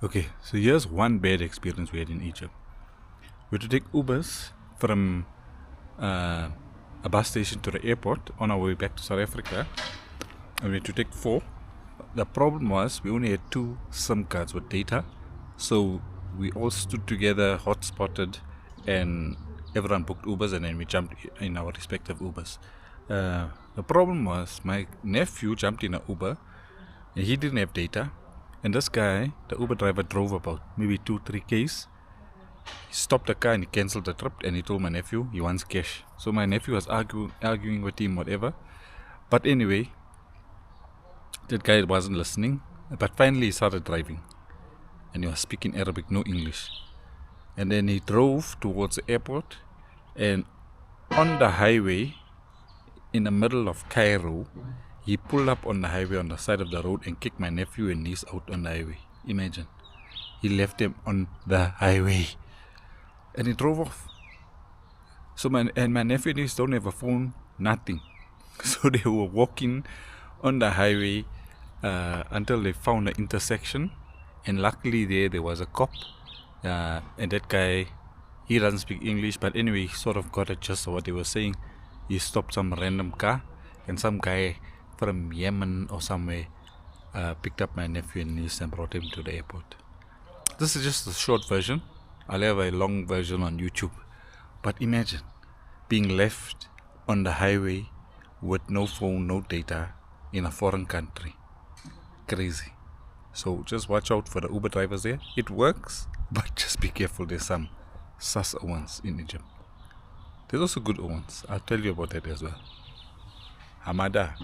Okay, so here's one bad experience we had in Egypt. We had to take Ubers from a bus station to the airport on our way back to South Africa, and we had to take four. The problem was we only had two SIM cards with data, so we all stood together, hotspotted, and everyone booked Ubers, and then we jumped in our respective Ubers. The problem was my nephew jumped in an Uber, and he didn't have data. And this guy, the Uber driver, drove about maybe 2-3 Ks. He stopped the car and he cancelled the trip, and he told my nephew he wants cash. So my nephew was arguing with him, whatever. But anyway, that guy wasn't listening. But finally he started driving, and he was speaking Arabic, no English. And then he drove towards the airport, and on the highway, in the middle of Cairo, he pulled up on the highway on the side of the road and kicked my nephew and niece out on the highway. Imagine. He left them on the highway. And he drove off. So my nephew and niece don't have a phone, nothing. So they were walking on the highway until they found an intersection. And luckily there was a cop. And that guy, he doesn't speak English, but anyway, he sort of got a gist of what they were saying. He stopped some random car, and some guy from Yemen or somewhere picked up my nephew and niece and brought him to the airport. This is just a short version. I'll have a long version on YouTube. But imagine being left on the highway with no phone, no data in a foreign country. Crazy. So just watch out for the Uber drivers there. It works, but just be careful. There's some sus ones in Egypt. There's also good ones. I'll tell you about that as well. Hamada.